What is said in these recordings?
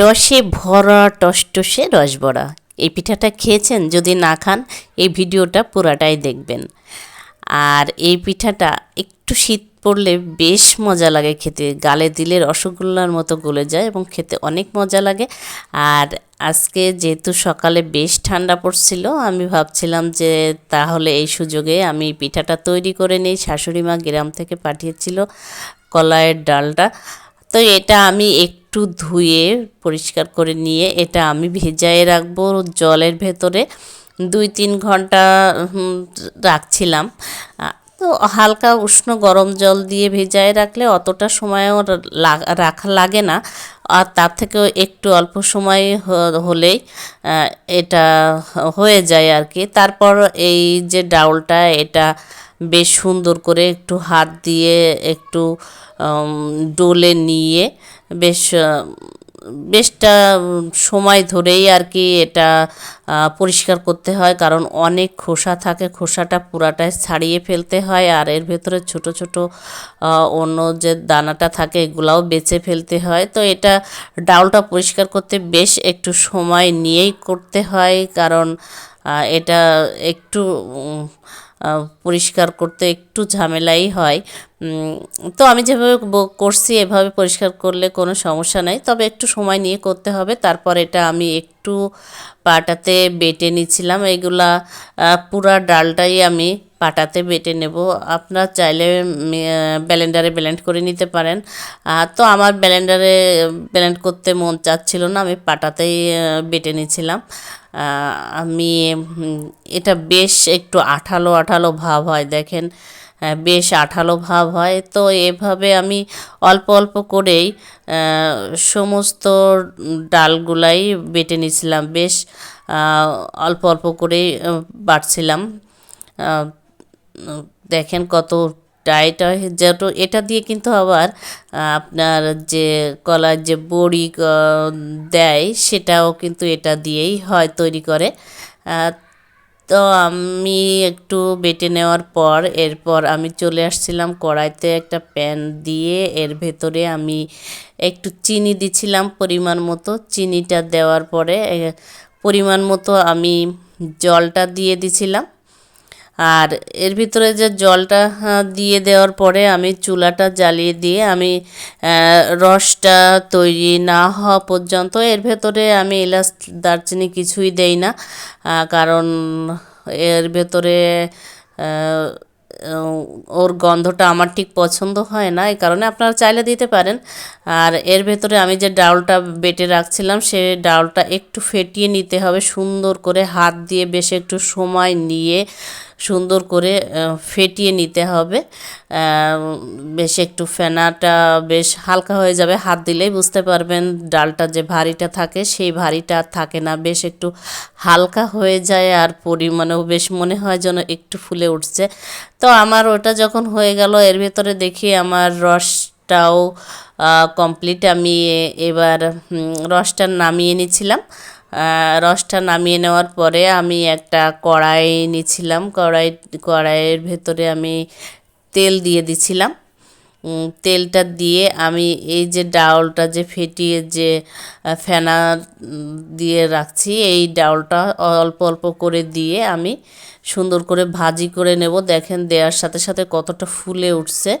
রসে ভরা টসটসে রসবড়া। এই পিঠাটা খেয়েছেন? যদি না খান এই ভিডিওটা পুরাটাই দেখবেন। আর এই পিঠাটা একটু শীত পড়লে বেশ মজা লাগে খেতে, গালে দিলে রসগোল্লার মতো গলে যায় এবং খেতে অনেক মজা লাগে। আর আজকে যেহেতু সকালে বেশ ঠান্ডা পড়ছিল, আমি ভাবছিলাম যে তাহলে এই সুযোগে আমি পিঠাটা তৈরি করে নিই। শাশুড়ি মা গ্রাম থেকে পাঠিয়েছিল কলাইয়ের ডালটা, তো এটা আমি একটু ধুয়ে পরিষ্কার করে নিয়ে এটা আমি ভেজায়ে রাখবো জলের ভেতরে 2-3 ঘন্টা রাখছিলাম। তো হালকা উষ্ণ গরম জল দিয়ে ভেজায়ে রাখলে অতটা সময়ও রাখা লাগে না, আর তার থেকেও একটু অল্প সময় হলেই এটা হয়ে যায় আর কি। তারপর এই যে ডাউলটা, এটা বেশ সুন্দর করে একটু হাত দিয়ে একটু ডলে নিয়ে বেশ বেশটা সময় ধরেই আর কি এটা পরিষ্কার করতে হয়, কারণ অনেক খোসা থাকে, খোসাটা পুরাটাই ছাড়িয়ে ফেলতে হয়। আর এর ভেতরে ছোট ছোট অন্য যে দানাটা থাকে এগুলাও বেছে ফেলতে হয়। তো এটা ডাউলটা পরিষ্কার করতে বেশ একটু সময় নিয়েই করতে হয়, কারণ এটা একটু পরিষ্কার করতে একটু ঝামেলাই হয়। তো আমি যেভাবে করছি এভাবে পরিষ্কার করলে কোনো সমস্যা নাই, তবে একটু সময় নিয়ে করতে হবে। তারপর এটা আমি একটু পাটাতে বেটে নিচ্ছিলাম। এইগুলা পুরা ডালটাই আমি পাটাতে বেটে নেব। আপনারা চাইলে ব্লেন্ডারে ব্লেন্ড করে নিতে পারেন। তো আমার ব্লেন্ডারে ব্লেন্ড করতে মন চাচ্ছিল না, আমি পাটাতেই বেটে নিচ্ছিলাম। আমি এটা বেশ একটু আঠালো আঠালো ভাব হয়, দেখেন বেশ আঠালো ভাব হয়। তো এভাবে আমি অল্প অল্প করেই সমস্ত ডালগুলাই বেটে নিয়েছিলাম, বেশ অল্প অল্প করেই বাটছিলাম। দেখেন কত টাইট হয়, যেহেতু এটা দিয়ে কিন্তু আবার আপনার যে কলার যে বড়ি দেয় সেটাও কিন্তু এটা দিয়েই হয়, তৈরি করে। তো আমি একটু বেটে নেওয়ার পর এরপর আমি চলে আসছিলাম কড়াইতে একটা প্যান দিয়ে, এর ভেতরে আমি একটু চিনি দিছিলাম পরিমাণ মতো। চিনিটা দেওয়ার পরে পরিমাণ মতো আমি জলটা দিয়ে দিছিলাম। আর এর ভিতরে যে জলটা দিয়ে দেওয়ার পরে আমি চুলাটা জ্বালিয়ে দিয়ে আমি রসটা তৈরি না হওয়া পর্যন্ত এর ভেতরে আমি এলাচ দারচিনি কিছুই দেই না, কারণ এর ভেতরে ওর গন্ধটা আমার ঠিক পছন্দ হয় না, এই কারণে আপনারা চাইলে দিতে পারেন। আর এর ভেতরে আমি যে ডাউলটা বেটে রাখছিলাম সে ডাউলটা একটু ফেটিয়ে নিতে হবে সুন্দর করে, হাত দিয়ে বেশ একটু সময় নিয়ে সুন্দর করে ফেটিয়ে নিতে হবে। বেশ একটু ফেনাটা বেশ হালকা হয়ে যাবে, হাত দিলেই বুঝতে পারবেন ডালটা যে ভারীটা থাকে সেই ভারীটা থাকে না, বেশ একটু হালকা হয়ে যায়। আর পরিমাণেও বেশ মনে হয় যেন একটু ফুলে উঠছে। তো আমার ওটা যখন হয়ে গেল এর ভেতরে দেখি আমার রসটাও কমপ্লিট। আমি এবার রসটা নামিয়ে নিচ্ছিলাম। রসটা নামিয়ে নেওয়ার পরে আমি একটা কড়াই নিচ্ছিলাম, কড়াইয়ের ভেতরে আমি তেল দিয়ে দিছিলাম। তেলটা দিয়ে আমি এই যে ডাউলটা যে ফেটিয়ে যে ফেনা দিয়ে রাখছি এই ডাউলটা অল্প অল্প করে দিয়ে আমি সুন্দর করে ভাজি করে নেব। দেখেন দেওয়ার সাথে সাথে কতটা ফুলে উঠছে,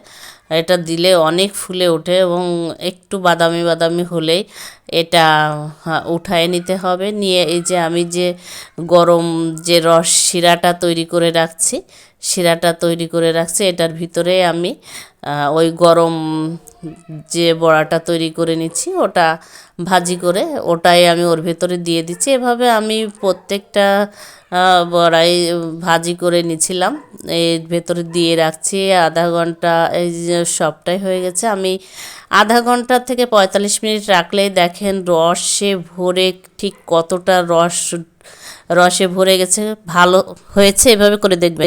এটা দিলে অনেক ফুলে ওঠে এবং একটু বাদামি বাদামি হলেই এটা উঠায় নিতে হবে। নিয়ে এই যে আমি যে গরম যে রস শিরাটা তৈরি করে রাখছি এটার ভিতরে আমি ওই গরম যে বড়াটা তৈরি করে নিচ্ছি ওটা ভাজি করে ওটাই আমি ওর ভেতরে দিয়ে দিচ্ছি। এভাবে আমি প্রত্যেকটা বড়াই ভাজি করে নিছিলাম, এর ভেতরে দিয়ে রাখছি আধা ঘন্টা। এই যে সবটাই হয়ে গেছে, আমি আধা ঘন্টা থেকে 45 মিনিট রাখলেই দেখেন রসে ভরে ঠিক কতটা রসে ভরে গেছে, ভালো হয়েছে। এভাবে করে দেখবেন।